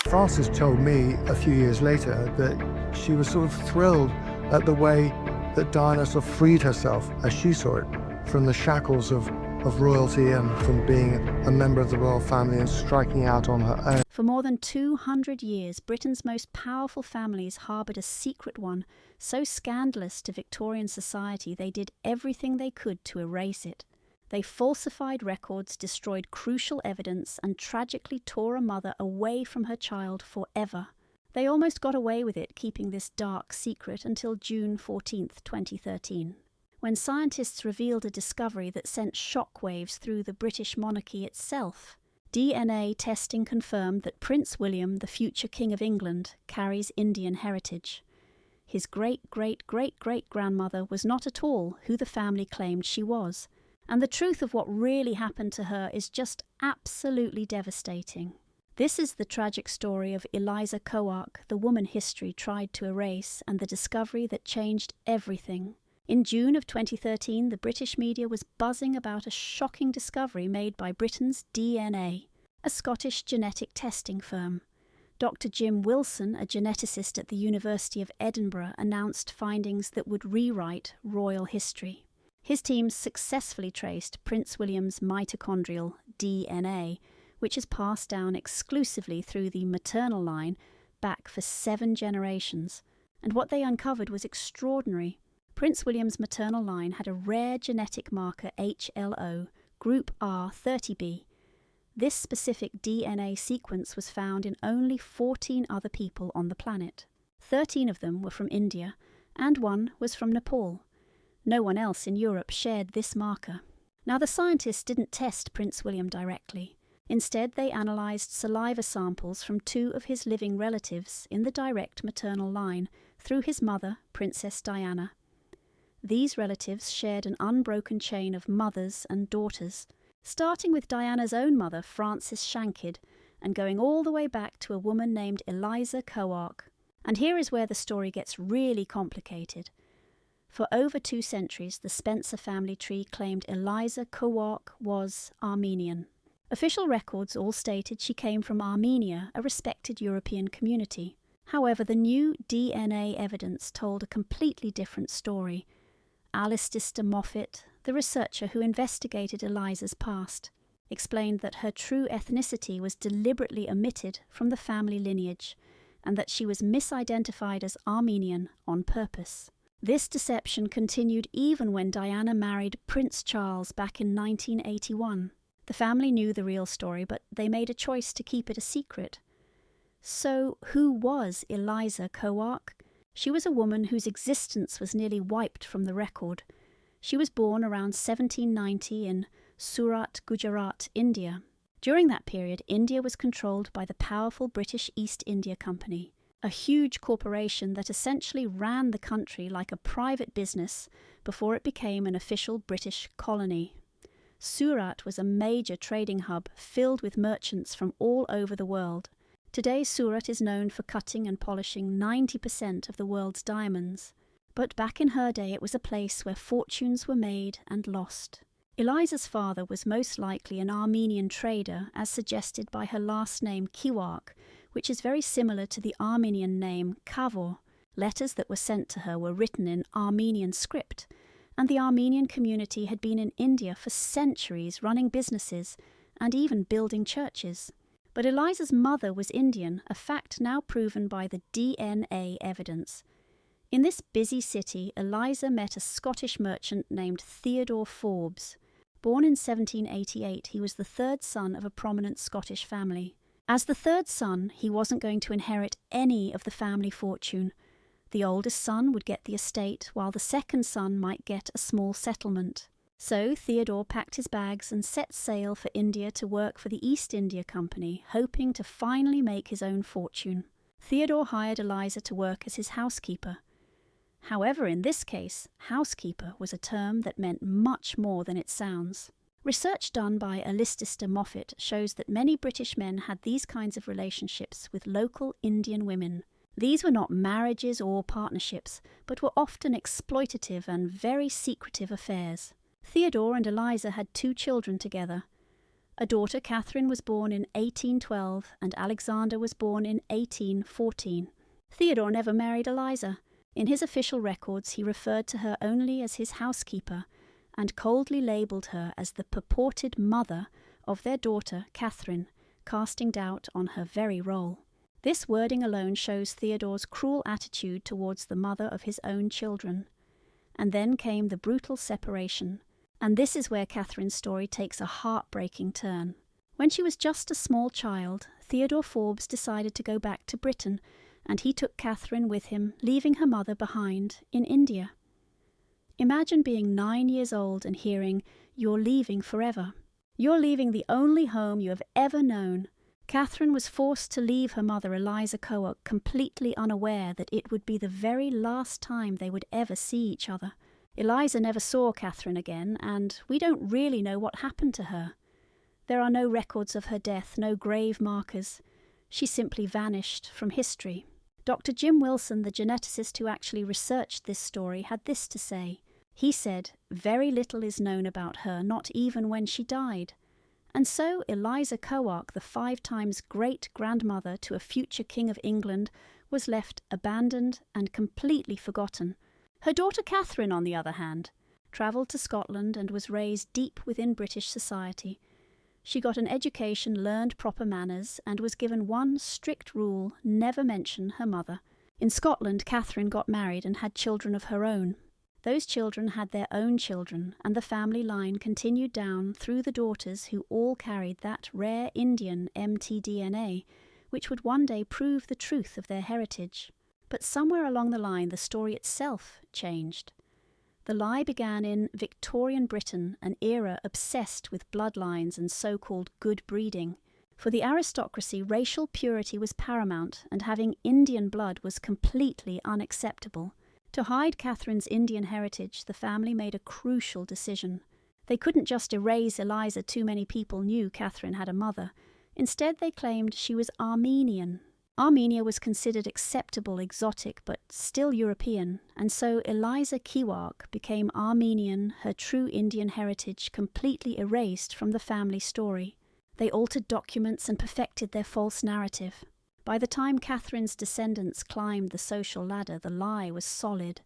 Frances told me a few years later that she was sort of thrilled at the way that Diana sort of freed herself, as she saw it, from the shackles of royalty and from being a member of the royal family and striking out on her own. For more than 200 years, Britain's most powerful families harboured a secret one, so scandalous to Victorian society they did everything they could to erase it. They falsified records, destroyed crucial evidence, and tragically tore a mother away from her child forever. They almost got away with it, keeping this dark secret until June 14, 2013. When scientists revealed a discovery that sent shockwaves through the British monarchy itself. DNA testing confirmed that Prince William, the future King of England, carries Indian heritage. His great-great-great-great-grandmother was not at all who the family claimed she was, and the truth of what really happened to her is just absolutely devastating. This is the tragic story of Eliza Kowark, the woman history tried to erase, and the discovery that changed everything. In June of 2013, the British media was buzzing about a shocking discovery made by Britain's DNA, a Scottish genetic testing firm. Dr. Jim Wilson, a geneticist at the University of Edinburgh, announced findings that would rewrite royal history. His team successfully traced Prince William's mitochondrial DNA, which is passed down exclusively through the maternal line back for 7 generations, and what they uncovered was extraordinary. Prince William's maternal line had a rare genetic marker HLO, group R30b. This specific DNA sequence was found in only 14 other people on the planet. 13 of them were from India, and 1 was from Nepal. No one else in Europe shared this marker. Now, the scientists didn't test Prince William directly. Instead, they analysed saliva samples from 2 of his living relatives in the direct maternal line through his mother, Princess Diana. These relatives shared an unbroken chain of mothers and daughters, starting with Diana's own mother, Frances Shankid, and going all the way back to a woman named Eliza Kowark. And here is where the story gets really complicated. For over 2 centuries, the Spencer family tree claimed Eliza Kowark was Armenian. Official records all stated she came from Armenia, a respected European community. However, the new DNA evidence told a completely different story. Alistair Moffat, the researcher who investigated Eliza's past, explained that her true ethnicity was deliberately omitted from the family lineage, and that she was misidentified as Armenian on purpose. This deception continued even when Diana married Prince Charles back in 1981. The family knew the real story, but they made a choice to keep it a secret. So, who was Eliza Kowark? She was a woman whose existence was nearly wiped from the record. She was born around 1790 in Surat, Gujarat, India. During that period, India was controlled by the powerful British East India Company, a huge corporation that essentially ran the country like a private business before it became an official British colony. Surat was a major trading hub filled with merchants from all over the world. Today, Surat is known for cutting and polishing 90% of the world's diamonds. But back in her day, it was a place where fortunes were made and lost. Eliza's father was most likely an Armenian trader, as suggested by her last name Kiwark, which is very similar to the Armenian name Kavor. Letters that were sent to her were written in Armenian script, and the Armenian community had been in India for centuries, running businesses and even building churches. But Eliza's mother was Indian, a fact now proven by the DNA evidence. In this busy city, Eliza met a Scottish merchant named Theodore Forbes. Born in 1788, he was the 3rd son of a prominent Scottish family. As the 3rd son, he wasn't going to inherit any of the family fortune. The oldest son would get the estate, while the 2nd son might get a small settlement. So Theodore packed his bags and set sail for India to work for the East India Company, hoping to finally make his own fortune. Theodore hired Eliza to work as his housekeeper. However, in this case, housekeeper was a term that meant much more than it sounds. Research done by Alistair Moffat shows that many British men had these kinds of relationships with local Indian women. These were not marriages or partnerships, but were often exploitative and very secretive affairs. Theodore and Eliza had 2 children together. A daughter, Catherine, was born in 1812 and Alexander was born in 1814. Theodore never married Eliza. In his official records he referred to her only as his housekeeper and coldly labelled her as the purported mother of their daughter, Catherine, casting doubt on her very role. This wording alone shows Theodore's cruel attitude towards the mother of his own children. And then came the brutal separation. And this is where Catherine's story takes a heartbreaking turn. When she was just a small child, Theodore Forbes decided to go back to Britain, and he took Catherine with him, leaving her mother behind in India. Imagine being 9 years old and hearing, "You're leaving forever. You're leaving the only home you have ever known." Catherine was forced to leave her mother, Eliza Kowark, completely unaware that it would be the very last time they would ever see each other. Eliza never saw Catherine again, and we don't really know what happened to her. There are no records of her death, no grave markers. She simply vanished from history. Dr. Jim Wilson, the geneticist who actually researched this story, had this to say. He said, "Very little is known about her, not even when she died." And so Eliza Kowark, the 5 times great-grandmother to a future king of England, was left abandoned and completely forgotten. Her daughter Catherine, on the other hand, travelled to Scotland and was raised deep within British society. She got an education, learned proper manners, and was given one strict rule: never mention her mother. In Scotland, Catherine got married and had children of her own. Those children had their own children, and the family line continued down through the daughters who all carried that rare Indian mtDNA, which would one day prove the truth of their heritage. But somewhere along the line, the story itself changed. The lie began in Victorian Britain, an era obsessed with bloodlines and so-called good breeding. For the aristocracy, racial purity was paramount, and having Indian blood was completely unacceptable. To hide Catherine's Indian heritage, the family made a crucial decision. They couldn't just erase Eliza. Too many people knew Catherine had a mother. Instead, they claimed she was Armenian. Armenia was considered acceptable, exotic, but still European, and so Eliza Kiwark became Armenian, her true Indian heritage completely erased from the family story. They altered documents and perfected their false narrative. By the time Catherine's descendants climbed the social ladder, the lie was solid.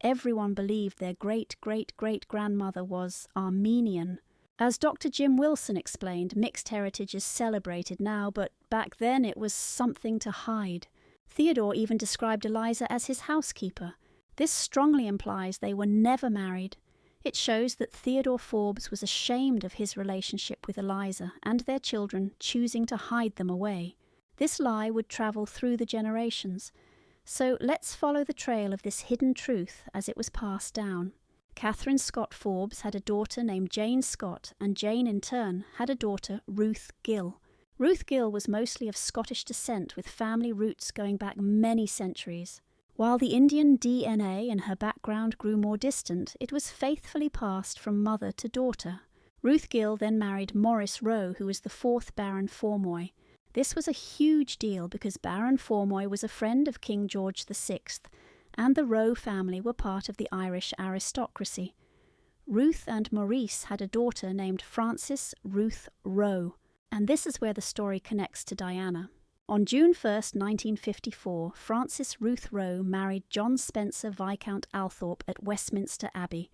Everyone believed their great-great-great-grandmother was Armenian. As Dr. Jim Wilson explained, mixed heritage is celebrated now, but back then it was something to hide. Theodore even described Eliza as his housekeeper. This strongly implies they were never married. It shows that Theodore Forbes was ashamed of his relationship with Eliza and their children, choosing to hide them away. This lie would travel through the generations. So let's follow the trail of this hidden truth as it was passed down. Catherine Scott Forbes had a daughter named Jane Scott, and Jane in turn had a daughter, Ruth Gill. Ruth Gill was mostly of Scottish descent, with family roots going back many centuries. While the Indian DNA in her background grew more distant, it was faithfully passed from mother to daughter. Ruth Gill then married Maurice Roe, who was the 4th Baron Formoy. This was a huge deal because Baron Formoy was a friend of King George VI, and the Roe family were part of the Irish aristocracy. Ruth and Maurice had a daughter named Frances Ruth Roe, and this is where the story connects to Diana. On June 1st, 1954, Frances Ruth Roe married John Spencer Viscount Althorp at Westminster Abbey.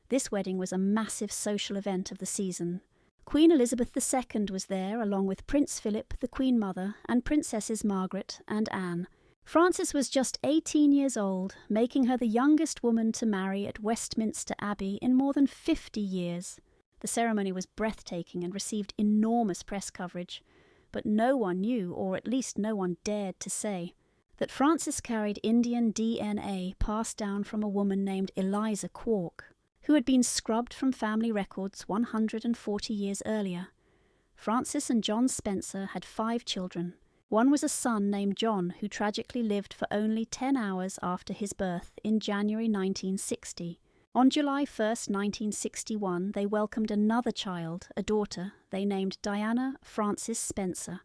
This wedding was a massive social event of the season. Queen Elizabeth II was there, along with Prince Philip, the Queen Mother, and Princesses Margaret and Anne. Frances was just 18 years old, making her the youngest woman to marry at Westminster Abbey in more than 50 years. The ceremony was breathtaking and received enormous press coverage, but no one knew, or at least no one dared to say, that Frances carried Indian DNA passed down from a woman named Eliza Kowark, who had been scrubbed from family records 140 years earlier. Frances and John Spencer had 5 children. One was a son named John, who tragically lived for only 10 hours after his birth in January 1960. On July 1st, 1961, they welcomed another child, a daughter, they named Diana Frances Spencer.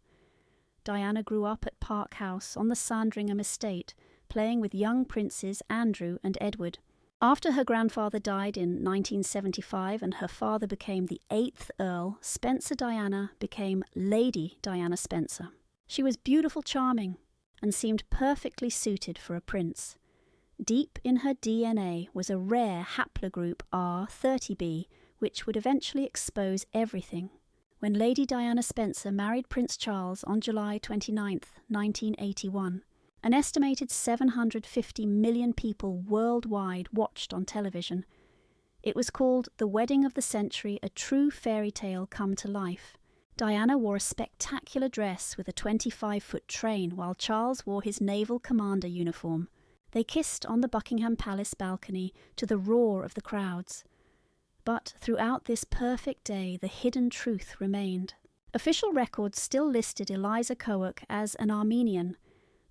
Diana grew up at Park House on the Sandringham estate, playing with young princes Andrew and Edward. After her grandfather died in 1975 and her father became the 8th Earl, Spencer Diana became Lady Diana Spencer. She was beautiful, charming, and seemed perfectly suited for a prince. Deep in her DNA was a rare haplogroup R30b, which would eventually expose everything. When Lady Diana Spencer married Prince Charles on July 29, 1981, an estimated 750 million people worldwide watched on television. It was called The Wedding of the Century, a true fairy tale come to life. Diana wore a spectacular dress with a 25-foot train, while Charles wore his naval commander uniform. They kissed on the Buckingham Palace balcony to the roar of the crowds. But throughout this perfect day, the hidden truth remained. Official records still listed Eliza Kowark as an Armenian.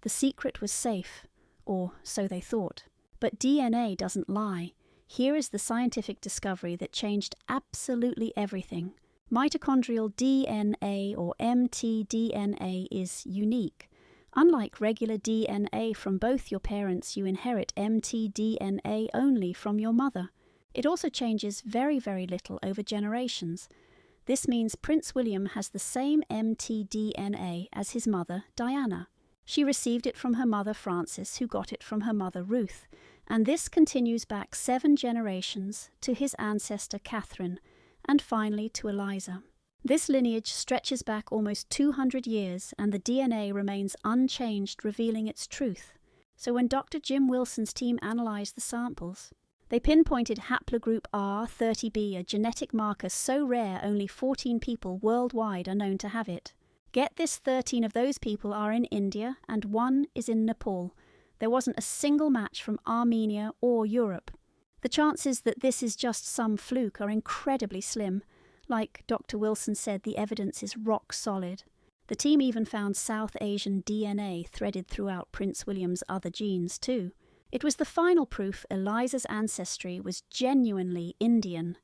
The secret was safe, or so they thought. But DNA doesn't lie. Here is the scientific discovery that changed absolutely everything. Mitochondrial DNA, or mtDNA, is unique. Unlike regular DNA from both your parents, you inherit mtDNA only from your mother. It also changes very, very little over generations. This means Prince William has the same mtDNA as his mother, Diana. She received it from her mother, Frances, who got it from her mother, Ruth, and this continues back 7 generations to his ancestor, Catherine, and finally to Eliza. This lineage stretches back almost 200 years, and the DNA remains unchanged, revealing its truth. So when Dr. Jim Wilson's team analysed the samples, they pinpointed haplogroup R30b, a genetic marker so rare only 14 people worldwide are known to have it. Get this, 13 of those people are in India and 1 is in Nepal. There wasn't a single match from Armenia or Europe. The chances that this is just some fluke are incredibly slim. Like Dr. Wilson said, the evidence is rock solid. The team even found South Asian DNA threaded throughout Prince William's other genes too. It was the final proof Eliza's ancestry was genuinely Indian.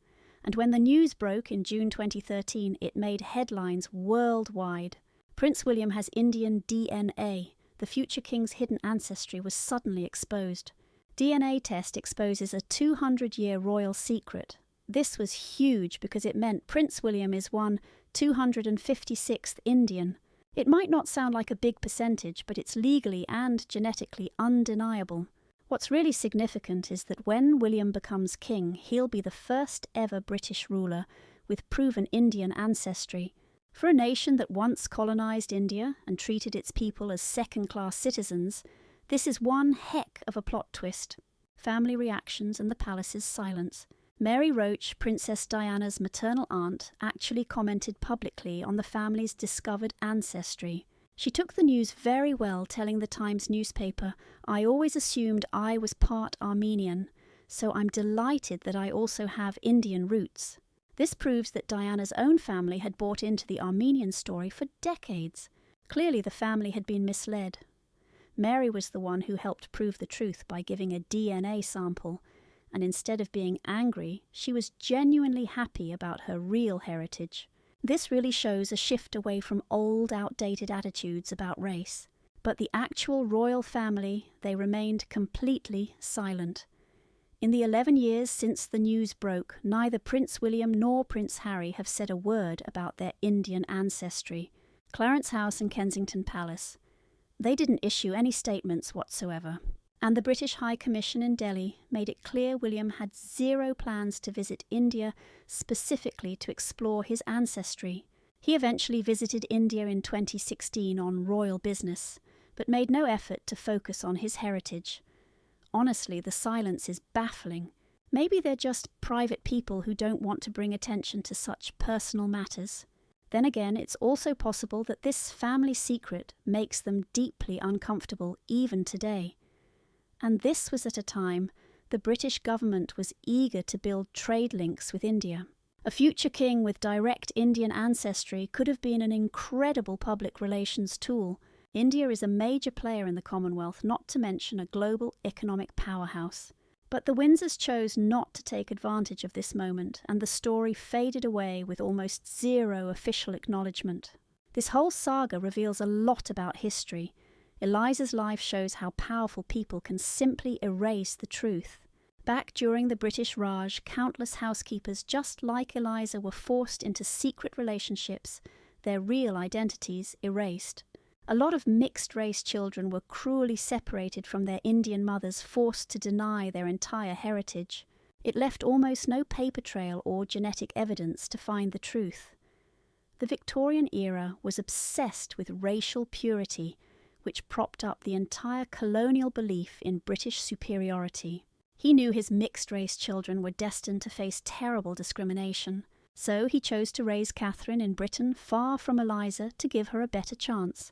And when the news broke in June 2013, it made headlines worldwide. Prince William has Indian DNA. The future king's hidden ancestry was suddenly exposed. DNA test exposes a 200-year royal secret. This was huge because it meant Prince William is one 256th Indian. It might not sound like a big percentage, but it's legally and genetically undeniable. What's really significant is that when William becomes king, he'll be the first ever British ruler with proven Indian ancestry. For a nation that once colonised India and treated its people as second-class citizens, this is one heck of a plot twist. Family reactions and the palace's silence. Mary Roach, Princess Diana's maternal aunt, actually commented publicly on the family's discovered ancestry. She took the news very well, telling the Times newspaper, "I always assumed I was part Armenian, so I'm delighted that I also have Indian roots." This proves that Diana's own family had bought into the Armenian story for decades. Clearly the family had been misled. Mary was the one who helped prove the truth by giving a DNA sample, and instead of being angry, she was genuinely happy about her real heritage. This really shows a shift away from old, outdated attitudes about race. But the actual royal family, they remained completely silent. In the 11 years since the news broke, neither Prince William nor Prince Harry have said a word about their Indian ancestry. Clarence House and Kensington Palace. They didn't issue any statements whatsoever. And the British High Commission in Delhi made it clear William had zero plans to visit India specifically to explore his ancestry. He eventually visited India in 2016 on royal business, but made no effort to focus on his heritage. Honestly, the silence is baffling. Maybe they're just private people who don't want to bring attention to such personal matters. Then again, it's also possible that this family secret makes them deeply uncomfortable even today. And this was at a time the British government was eager to build trade links with India. A future king with direct Indian ancestry could have been an incredible public relations tool. India is a major player in the Commonwealth, not to mention a global economic powerhouse. But the Windsors chose not to take advantage of this moment, and the story faded away with almost zero official acknowledgement. This whole saga reveals a lot about history. Eliza's life shows how powerful people can simply erase the truth. Back during the British Raj, countless housekeepers just like Eliza were forced into secret relationships, their real identities erased. A lot of mixed-race children were cruelly separated from their Indian mothers, forced to deny their entire heritage. It left almost no paper trail or genetic evidence to find the truth. The Victorian era was obsessed with racial purity, which propped up the entire colonial belief in British superiority. He knew his mixed-race children were destined to face terrible discrimination, so he chose to raise Catherine in Britain far from Eliza to give her a better chance.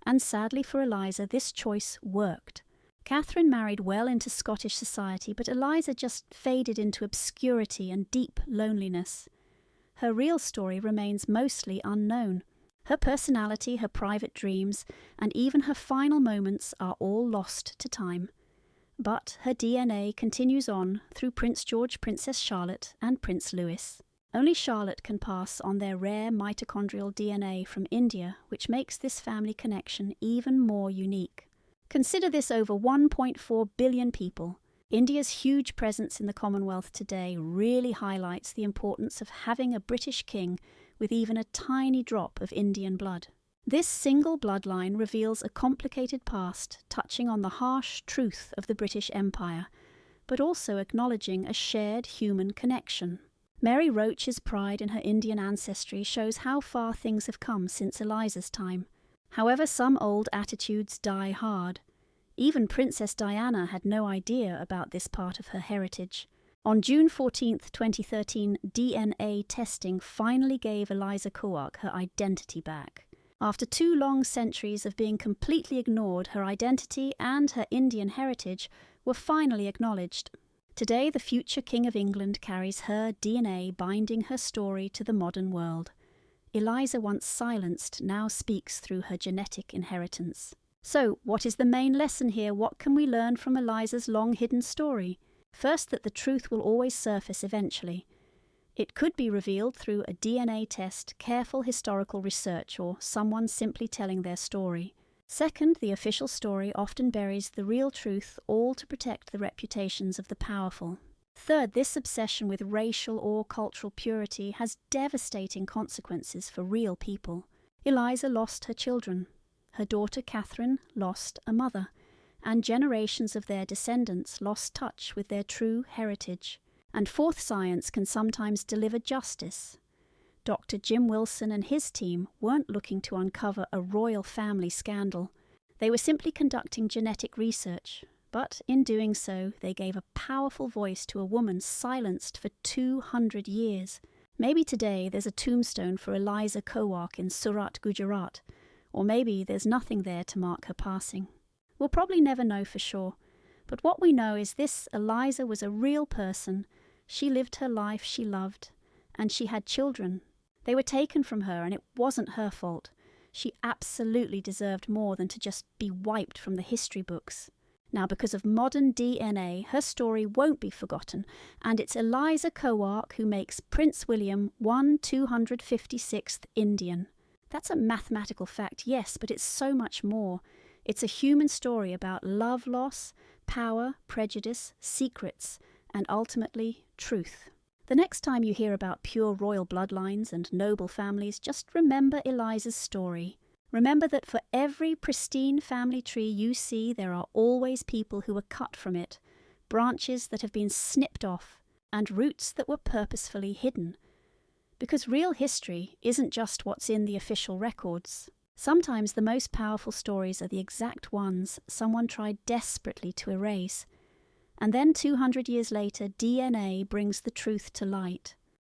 And sadly for Eliza, this choice worked. Catherine married well into Scottish society, but Eliza just faded into obscurity and deep loneliness. Her real story remains mostly unknown. Her personality, her private dreams, and even her final moments are all lost to time. But her DNA continues on through Prince George, Princess Charlotte, and Prince Louis. Only Charlotte can pass on their rare mitochondrial DNA from India, which makes this family connection even more unique. Consider this: over 1.4 billion people. India's huge presence in the Commonwealth today really highlights the importance of having a British king with even a tiny drop of Indian blood. This single bloodline reveals a complicated past, touching on the harsh truth of the British Empire, but also acknowledging a shared human connection. Mary Roach's pride in her Indian ancestry shows how far things have come since Eliza's time. However, some old attitudes die hard. Even Princess Diana had no idea about this part of her heritage. On June 14, 2013, DNA testing finally gave Eliza Kowark her identity back. After 2 long centuries of being completely ignored, her identity and her Indian heritage were finally acknowledged. Today, the future King of England carries her DNA binding her story to the modern world. Eliza, once silenced, now speaks through her genetic inheritance. So, what is the main lesson here? What can we learn from Eliza's long-hidden story? First, that the truth will always surface eventually. It could be revealed through a DNA test, careful historical research, or someone simply telling their story. Second, the official story often buries the real truth, all to protect the reputations of the powerful. Third, this obsession with racial or cultural purity has devastating consequences for real people. Eliza lost her children. Her daughter Catherine lost a mother, and generations of their descendants lost touch with their true heritage. And fourth, science can sometimes deliver justice. Dr. Jim Wilson and his team weren't looking to uncover a royal family scandal. They were simply conducting genetic research, but in doing so, they gave a powerful voice to a woman silenced for 200 years. Maybe today there's a tombstone for Eliza Kowark in Surat, Gujarat, or maybe there's nothing there to mark her passing. We'll probably never know for sure, but what we know is this: Eliza was a real person. She lived her life she loved, and she had children. They were taken from her, and it wasn't her fault. She absolutely deserved more than to just be wiped from the history books. Now, because of modern DNA, her story won't be forgotten, and it's Eliza Kowark who makes Prince William 256th Indian. That's a mathematical fact, yes, but it's so much more. It's a human story about love loss, power, prejudice, secrets, and ultimately, truth. The next time you hear about pure royal bloodlines and noble families, just remember Eliza's story. Remember that for every pristine family tree you see, there are always people who were cut from it, branches that have been snipped off, and roots that were purposefully hidden. Because real history isn't just what's in the official records. Sometimes the most powerful stories are the exact ones someone tried desperately to erase. And then 200 years later, DNA brings the truth to light.